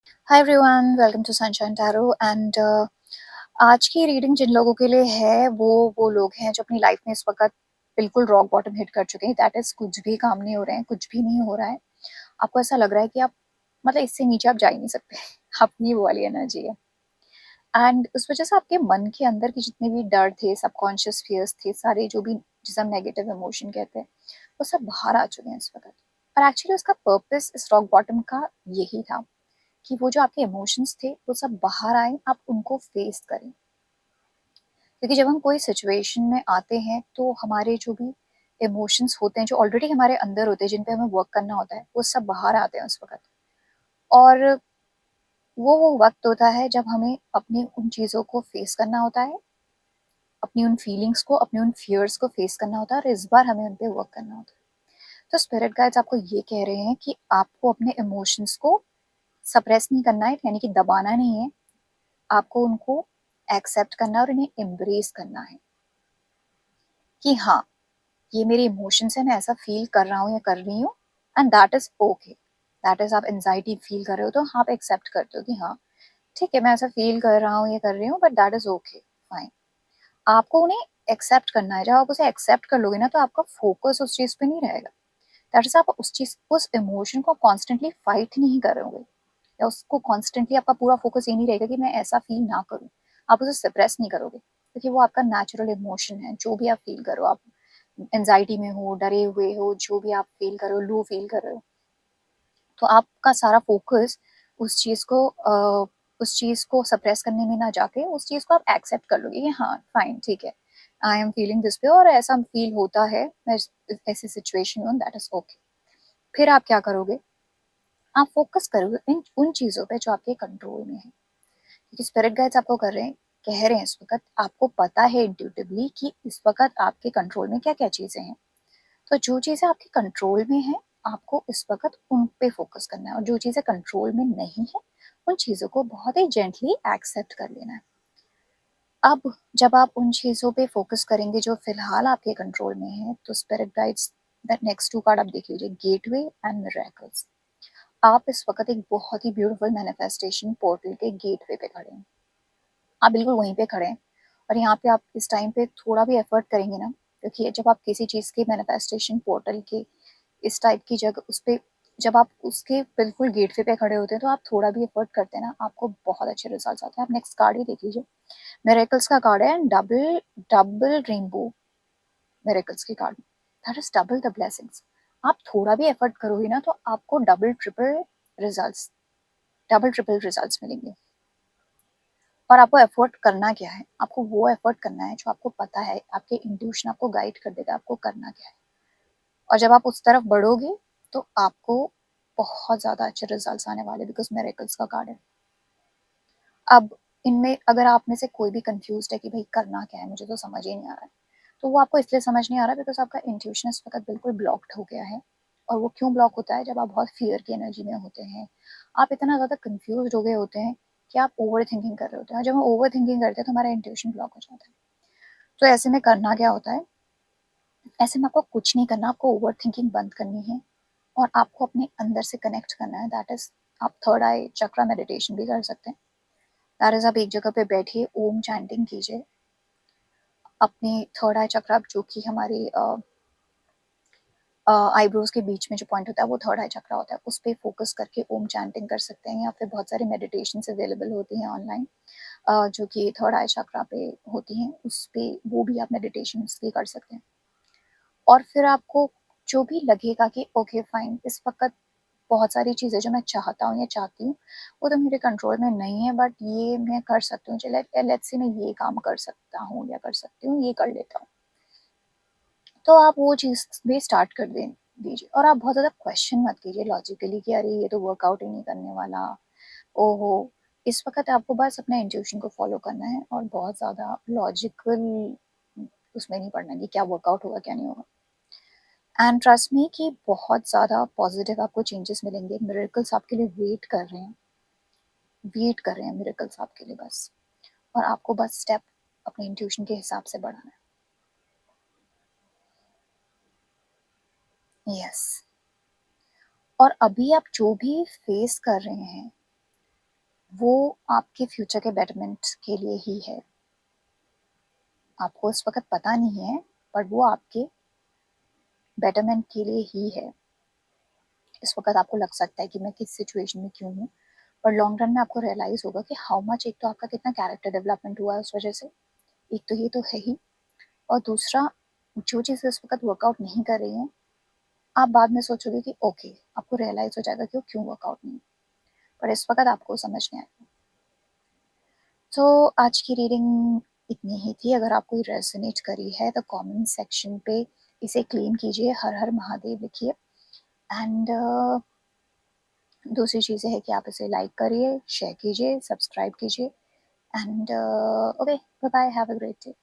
Hi everyone, welcome to Sunshine Tarot and आज की reading जिन लोगों के लिए है वो लोग हैं जो अपनी लाइफ में इस वक्त बिल्कुल रॉक बॉटम हिट कर चुके हैं। दैट इज कुछ भी काम नहीं हो रहे हैं, कुछ भी नहीं हो रहा है। आपको ऐसा लग रहा है कि आप मतलब इससे नीचे आप जा ही नहीं सकते। अपनी वो वाली एनर्जी है एंड उस वजह से आपके मन के अंदर के जितने भी डर थे, सबकॉन्शियस फियर्स थे, सारे जो भी जिसे हम नेगेटिव इमोशन कहते हैं, वो सब बाहर आ चुके हैं इस वक्त। और एक्चुअली उसका पर्पस इस रॉक बॉटम का यही था कि वो जो आपके इमोशंस थे वो सब बाहर आए, आप उनको फेस करें। क्योंकि जब हम कोई सिचुएशन में आते हैं तो हमारे जो भी इमोशंस होते हैं, जो ऑलरेडी हमारे अंदर होते हैं, जिन पे हमें वर्क करना होता है, वो सब बाहर आते हैं उस वक्त। और वो वक्त होता है जब हमें अपनी उन चीज़ों को फेस करना होता है, अपनी उन फीलिंग्स को, अपने उन फियर्स को फेस करना होता है, और इस बार हमें उन पे वर्क करना होता है। तो स्पिरिट गाइड्स आपको ये कह रहे हैं कि आपको अपने इमोशंस को सप्रेस नहीं करना है, यानी कि दबाना नहीं है। आपको उनको एक्सेप्ट करना और इन्हें एम्ब्रेस करना है कि हाँ, ये मेरे इमोशंस है, मैं ऐसा फील कर रहा हूँ या कर रही हूँ, and that is okay. That is, आप एंजाइटी फील कर रहे हो तो आप एक्सेप्ट करते हो कि हाँ ठीक है, मैं ऐसा फील कर रहा हूँ, ये कर रही हूँ, but that is okay, fine. आपको उन्हें एक्सेप्ट करना है। जब आप उसे एक्सेप्ट कर लोगे ना, तो आपका फोकस उस चीज पे नहीं रहेगा। दैट इज, आप उस चीज, उस इमोशन को कॉन्स्टेंटली फाइट नहीं करोगे, या उसको कॉन्स्टेंटली आपका पूरा फोकस ये नहीं रहेगा कि मैं ऐसा फील ना करूँ। आप उसे सप्रेस नहीं करोगे, क्योंकि वो आपका नेचुरल इमोशन है। जो भी आप फील करो, आप एंजाइटी में हो, डरे हुए हो, जो भी आप फील कर रहे हो, लो फील कर रहे हो, तो आपका सारा फोकस उस चीज को उस चीज को सप्रेस करने में ना जाके उस चीज को आप एक्सेप्ट कर लोगे कि हाँ फाइन, ठीक है, आई एम फीलिंग दिस पे, और ऐसा फील होता है, मैं ऐसी सिचुएशन में, दैट इज ओके। फिर आप क्या करोगे? आप फोकस करोगे इन उन चीजों पे जो आपके कंट्रोल में है। क्योंकि स्पिरिट गाइड्स आपको कह रहे हैं इस वक्त, आपको पता है इंट्यूटिवली कि इस वक्त आपके कंट्रोल में क्या क्या चीजें हैं। तो जो चीजें आपके कंट्रोल में है, आपको इस वक्त उन पे फोकस करना है, और जो चीजें कंट्रोल में नहीं है, उन चीजों को बहुत ही जेंटली एक्सेप्ट कर लेना है। अब जब आप उन चीजों पे फोकस करेंगे जो फिलहाल आपके कंट्रोल में है, तो spirit guides, that next two card आप देख लीजिए, गेटवे एंड मिरेकल्स। आप इस वक्त एक बहुत ही ब्यूटीफुल मैनिफेस्टेशन पोर्टल के गेटवे पे खड़े हैं। आप बिल्कुल वहीं पे खड़े हैं, और यहाँ पे आप इस टाइम पे थोड़ा भी एफर्ट करेंगे ना, क्योंकि जब आप किसी चीज़ के मैनिफेस्टेशन पोर्टल के इस टाइप की जगह उस पे, जब आप उसके बिल्कुल गेटवे पे खड़े होते हैं, तो आप थोड़ा भी एफर्ट करते हैं ना, आपको बहुत अच्छे रिजल्ट्स आते हैं। आप नेक्स्ट कार्ड ही देख लीजिए, मिरेकल्स का कार्ड है, and double double rainbow miracles की card, that is double the blessings. आप थोड़ा भी एफर्ट करोगे ना, तो आपको double triple results, double triple results मिलेंगे। और आपको एफर्ट करना क्या है? आपको वो एफर्ट करना है जो आपको पता है, आपके इंट्यूशन आपको गाइड कर देगा आपको करना क्या है। और जब आप उस तरफ बढ़ोगे, तो आपको बहुत ज़्यादा अच्छे रिजल्ट्स आने वाले, बिकॉज मिरेकल्स का कार्ड है। अब इनमें अगर आप में से कोई भी कंफ्यूज्ड है कि भाई करना क्या है, मुझे तो समझ ही नहीं आ रहा है, तो वो आपको इसलिए समझ नहीं आ रहा बिकॉज आपका इंट्यूशन इस वक्त बिल्कुल ब्लॉक्ड हो गया है। और वो क्यों ब्लॉक होता है? जब आप बहुत फियर की एनर्जी में होते हैं, आप इतना ज़्यादा कंफ्यूज हो गए होते हैं कि आप ओवर थिंकिंग कर रहे होते हैं, और जब हम ओवर थिंकिंग करते हैं तो हमारा इंट्यूशन ब्लॉक हो जाता है। तो ऐसे में करना क्या होता है? ऐसे में आपको कुछ नहीं करना, आपको ओवर थिंकिंग बंद करनी है, और आपको अपने अंदर से कनेक्ट करना है। दैट इज, आप थर्ड आई चक्रा मेडिटेशन भी कर सकते हैं। दैट इज, आप एक जगह पे बैठिए, ओम चैंटिंग कीजिए, अपने थर्ड आई चक्रा, जो कि हमारी आईब्रोज के बीच में जो पॉइंट होता है, वो थर्ड आई चक्रा होता है, उस पर फोकस करके ओम चैंटिंग कर सकते हैं। या फिर बहुत सारी मेडिटेशन अवेलेबल होती हैं ऑनलाइन, जो कि थर्ड आई चक्रा पे होती हैं, उस पे वो भी आप मेडिटेशन भी कर सकते हैं। और फिर आपको जो भी लगेगा कि ओके फाइन, इस वक्त बहुत सारी चीज़ें जो मैं चाहता हूँ या चाहती हूँ, वो तो मेरे कंट्रोल में नहीं है, बट ये मैं कर सकती हूँ। चले लेट्स से मैं ये काम कर सकता हूँ या कर सकती हूँ, ये कर लेता हूँ। तो आप वो चीज़ भी स्टार्ट कर दें दीजिए, और आप बहुत ज़्यादा क्वेश्चन मत कीजिए लॉजिकली कि अरे ये तो वर्कआउट ही नहीं करने वाला, ओहो। इस वक्त आपको बस अपने इंट्यूशन को फॉलो करना है, और बहुत ज़्यादा लॉजिकल उसमें नहीं पड़ना कि क्या वर्कआउट होगा क्या नहीं होगा। एंड ट्रस्ट मी कि बहुत ज़्यादा पॉजिटिव आपको चेंजेस मिलेंगे। मिरेकल्स आपके लिए वेट कर रहे हैं, वेट कर रहे हैं मिरेकल्स आपके लिए बस। और आपको बस स्टेप अपने इंट्यूशन के हिसाब से बढ़ाना है। यस। और अभी आप जो भी फेस कर रहे हैं, आपके फ्यूचर के बेटरमेंट के लिए ही है। आपको इस वक़्त पता नहीं है, बट वो आपके बेटरमेंट के लिए ही है। इस वक़्त आपको लग सकता है कि मैं किस सिचुएशन में क्यों हूँ, पर लॉन्ग रन में आपको रियलाइज़ होगा कि हाउ मच, एक तो आपका कितना कैरेक्टर डेवलपमेंट हुआ है उस वज़ह से, एक तो ये तो है ही, और दूसरा जो चीज़ें इस वक़्त वर्कआउट नहीं कर रही हैं, आप बाद में सोचोगे कि ओके, आपको रियलाइज़ हो जाएगा कि वो क्यों वर्कआउट नहीं, पर इस वक़्त आपको समझ नहीं आएगा। तो आज की रीडिंग इतनी ही थी। अगर आपको ये रेज़ोनेट करी है तो कमेंट सेक्शन पे इसे क्लेम कीजिए, हर हर महादेव लिखिए। एंड दूसरी चीज़ें है कि आप इसे लाइक करिए, शेयर कीजिए, सब्सक्राइब कीजिए। And okay, bye bye, have a great day.